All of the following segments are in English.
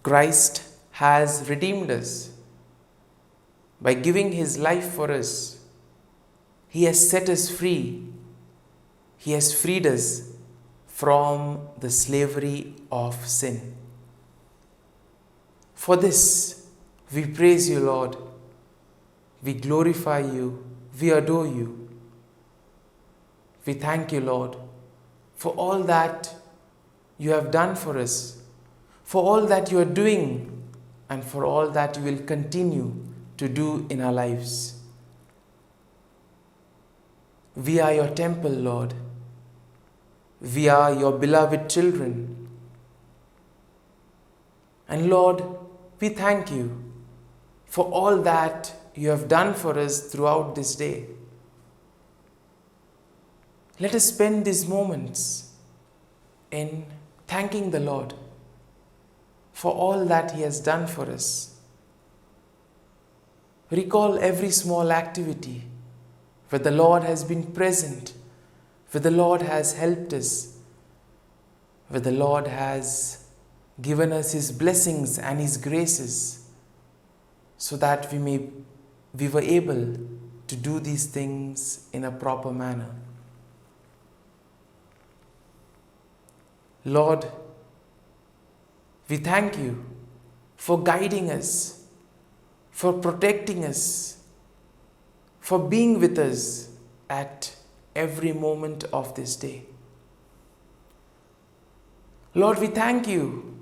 Christ has redeemed us by giving his life for us. He has set us free. He has freed us from the slavery of sin. For this, we praise you, Lord. We glorify you. We adore you. We thank you, Lord, for all that you have done for us, for all that you are doing, and for all that you will continue to do in our lives. We are your temple, Lord. We are your beloved children. And Lord, we thank you for all that you have done for us throughout this day. Let us spend these moments in thanking the Lord for all that he has done for us. Recall every small activity where the Lord has been present, where the Lord has helped us, where the Lord has given us his blessings and his graces, so that we were able to do these things in a proper manner. Lord, we thank you for guiding us, for protecting us, for being with us at every moment of this day. Lord, we thank you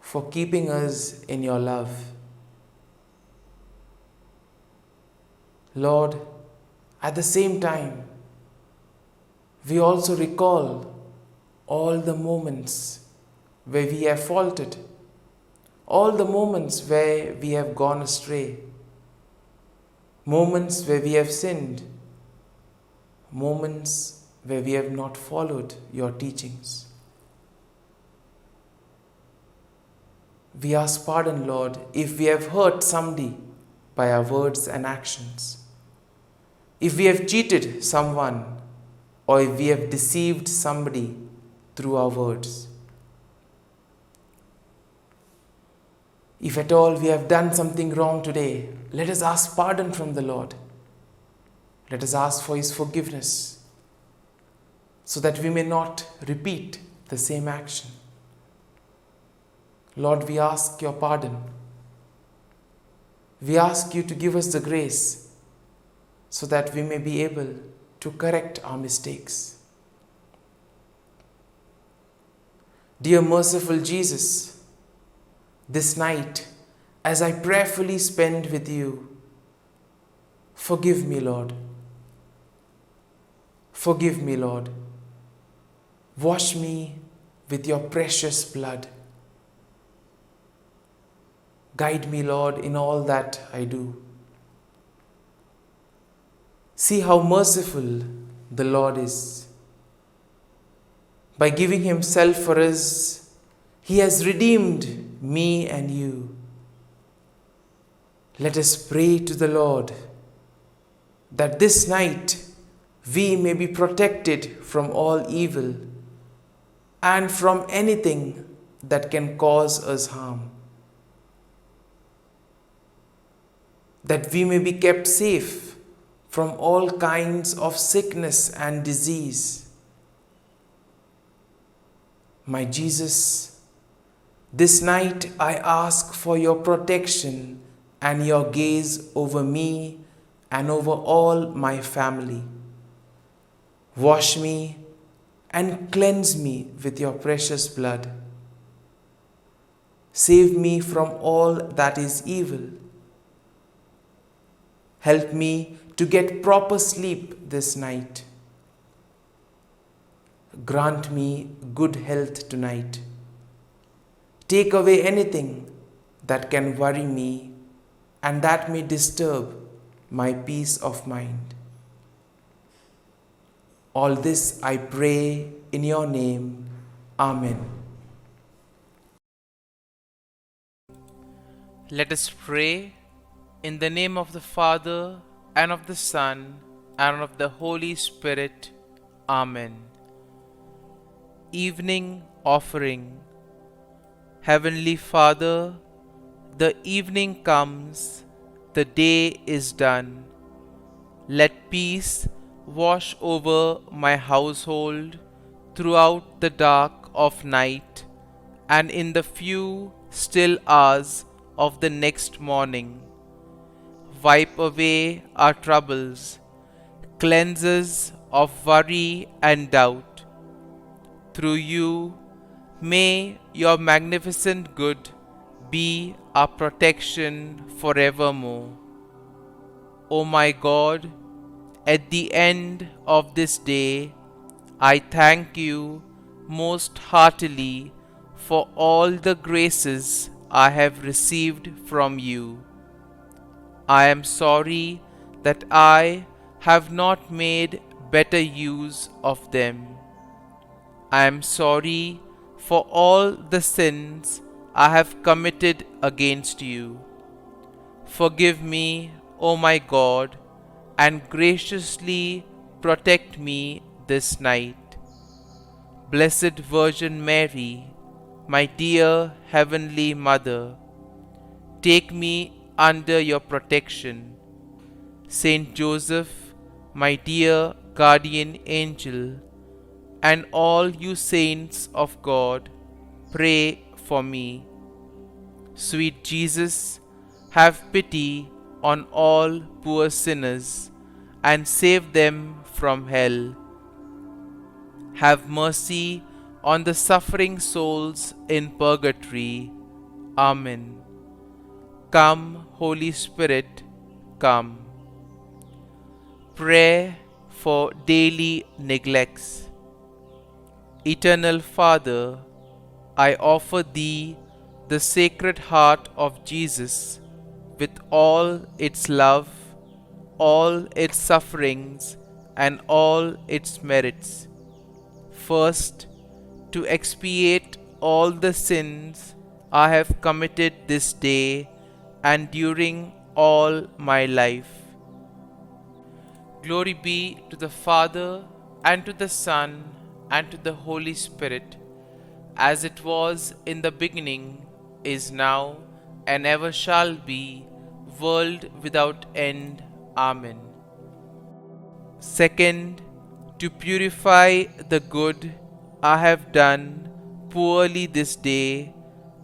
for keeping us in your love. Lord, at the same time, we also recall all the moments where we have faltered, all the moments where we have gone astray, moments where we have sinned, moments where we have not followed your teachings. We ask pardon, Lord, if we have hurt somebody by our words and actions, if we have cheated someone, or if we have deceived somebody through our words. If at all we have done something wrong today, let us ask pardon from the Lord. Let us ask for his forgiveness, so that we may not repeat the same action. Lord, we ask your pardon. We ask you to give us the grace so that we may be able to correct our mistakes. Dear merciful Jesus, this night, as I prayerfully spend with you, forgive me, Lord. Forgive me, Lord. Wash me with your precious blood. Guide me, Lord, in all that I do. See how merciful the Lord is. By giving himself for us, he has redeemed me and you. Let us pray to the Lord that this night we may be protected from all evil and from anything that can cause us harm. That we may be kept safe from all kinds of sickness and disease. My Jesus, this night I ask for your protection and your gaze over me and over all my family. Wash me and cleanse me with your precious blood. Save me from all that is evil. Help me to get proper sleep this night. Grant me good health tonight. Take away anything that can worry me and that may disturb my peace of mind. All this I pray in your name. Amen. Let us pray in the name of the Father, and of the Son, and of the Holy Spirit. Amen. Evening Offering. Heavenly Father, the evening comes, the day is done. Let peace wash over my household throughout the dark of night and in the few still hours of the next morning. Wipe away our troubles, cleanse us of worry and doubt. Through you, may your magnificent good be our protection forevermore. O my God, at the end of this day, I thank you most heartily for all the graces I have received from you. I am sorry that I have not made better use of them. I am sorry for all the sins I have committed against you. Forgive me, O my God, and graciously protect me this night. Blessed Virgin Mary, my dear Heavenly Mother, take me under your protection. Saint Joseph, my dear guardian angel, and all you saints of God, pray for me. Sweet Jesus, have pity on all poor sinners and save them from hell. Have mercy on the suffering souls in purgatory. Amen. Come, Holy Spirit, come. Prayer for daily neglects. Eternal Father, I offer Thee the Sacred Heart of Jesus with all its love, all its sufferings, and all its merits. First, to expiate all the sins I have committed this day and during all my life. Glory be to the Father, and to the Son, and to the Holy Spirit, as it was in the beginning, is now, and ever shall be, world without end. Amen. Second, to purify the good I have done poorly this day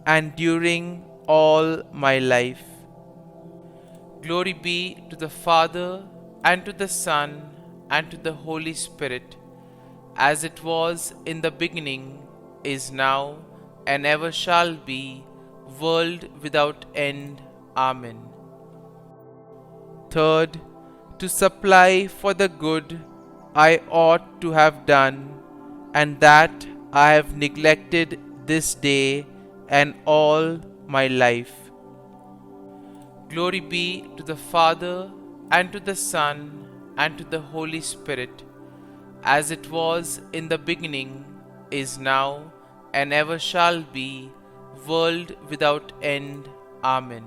and during all my life. Glory be to the Father, and to the Son, and to the Holy Spirit, as it was in the beginning, is now, and ever shall be, world without end. Amen. Third, to supply for the good I ought to have done, and that I have neglected this day and all my life. Glory be to the Father, and to the Son, and to the Holy Spirit, as it was in the beginning, is now, and ever shall be, world without end. Amen.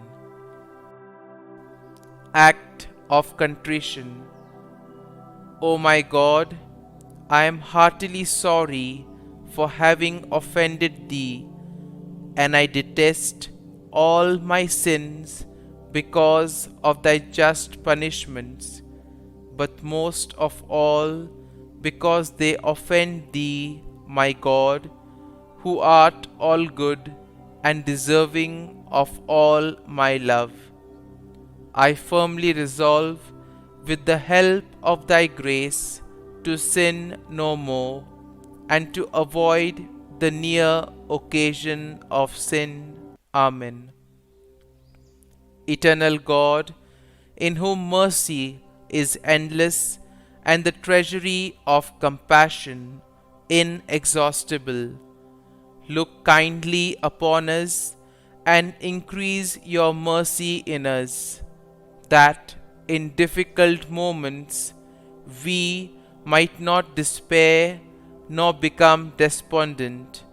Act of Contrition. O my God, I am heartily sorry for having offended Thee, and I detest all my sins because of Thy just punishments, but most of all because they offend Thee, my God, who art all good and deserving of all my love. I firmly resolve, with the help of Thy grace, to sin no more, and to avoid the near occasion of sin. Amen. Eternal God, in whom mercy is endless and the treasury of compassion inexhaustible, look kindly upon us and increase your mercy in us, that in difficult moments we might not despair nor become despondent,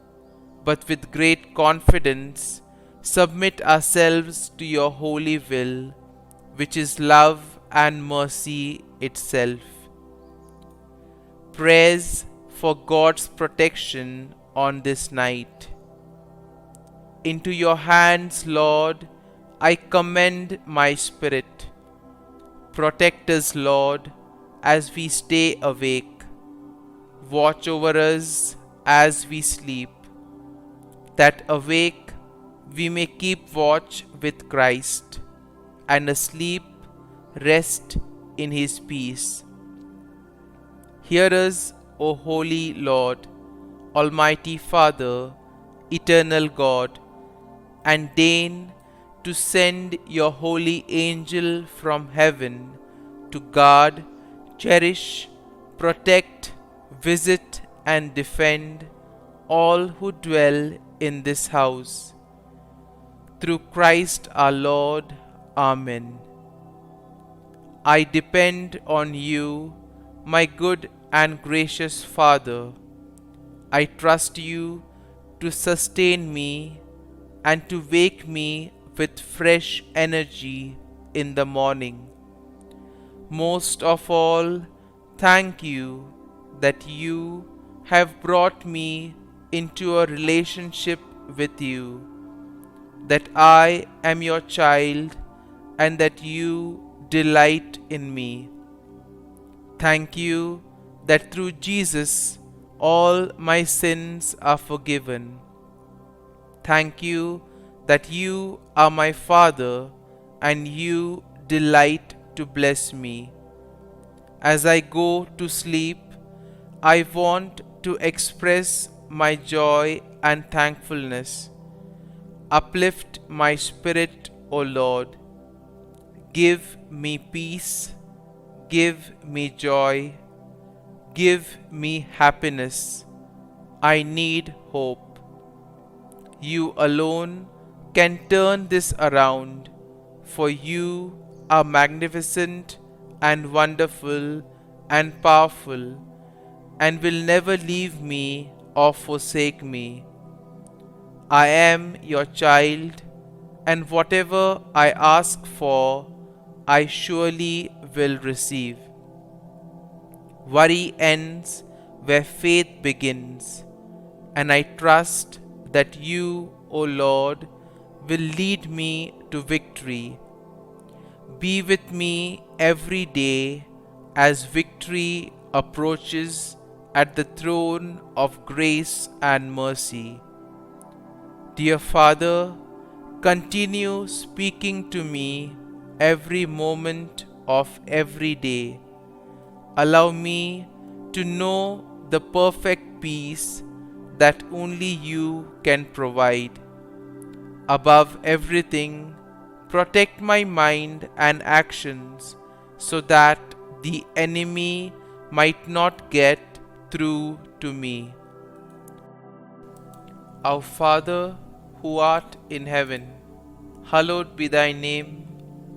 but with great confidence submit ourselves to your holy will, which is love and mercy itself. Prayers for God's protection on this night. Into your hands, Lord, I commend my spirit. Protect us, Lord, as we stay awake. Watch over us as we sleep, that awake we may keep watch with Christ, and asleep rest in his peace. Hear us, O Holy Lord, Almighty Father, Eternal God, and deign to send your holy angel from heaven to guard, cherish, protect, visit, and defend all who dwell in this house. Through Christ our Lord. Amen. I depend on you, my good and gracious Father. I trust you to sustain me and to wake me with fresh energy in the morning. Most of all, thank you that you have brought me into a relationship with you, that I am your child and that you delight in me. Thank you that through Jesus all my sins are forgiven. Thank you that you are my Father and you delight to bless me. As I go to sleep, I want to express my joy and thankfulness. Uplift my spirit, O Lord. Give me peace, give me joy, give me happiness. I need hope. You alone can turn this around, for you are magnificent and wonderful and powerful, and will never leave me or forsake me. I am your child, and whatever I ask for, I surely will receive. Worry ends where faith begins, and I trust that you, O Lord, will lead me to victory. Be with me every day as victory approaches at the throne of grace and mercy. Dear Father, continue speaking to me every moment of every day. Allow me to know the perfect peace that only you can provide. Above everything, protect my mind and actions so that the enemy might not get through to me. Our Father, who art in heaven, hallowed be thy name.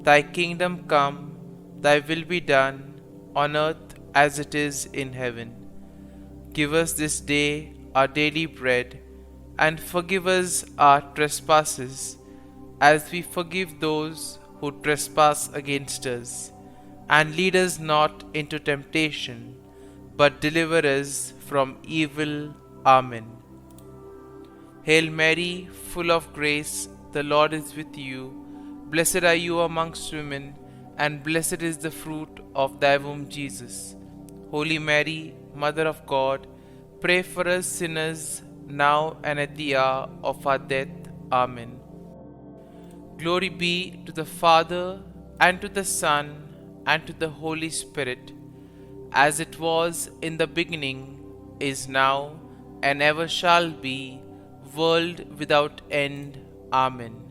Thy kingdom come, thy will be done, on earth as it is in heaven. Give us this day our daily bread, and forgive us our trespasses, as we forgive those who trespass against us. And lead us not into temptation, but deliver us from evil. Amen. Hail Mary, full of grace, the Lord is with you. Blessed are you amongst women, and blessed is the fruit of thy womb, Jesus. Holy Mary, Mother of God, pray for us sinners, now and at the hour of our death. Amen. Glory be to the Father, and to the Son, and to the Holy Spirit, as it was in the beginning, is now, and ever shall be, world without end. Amen.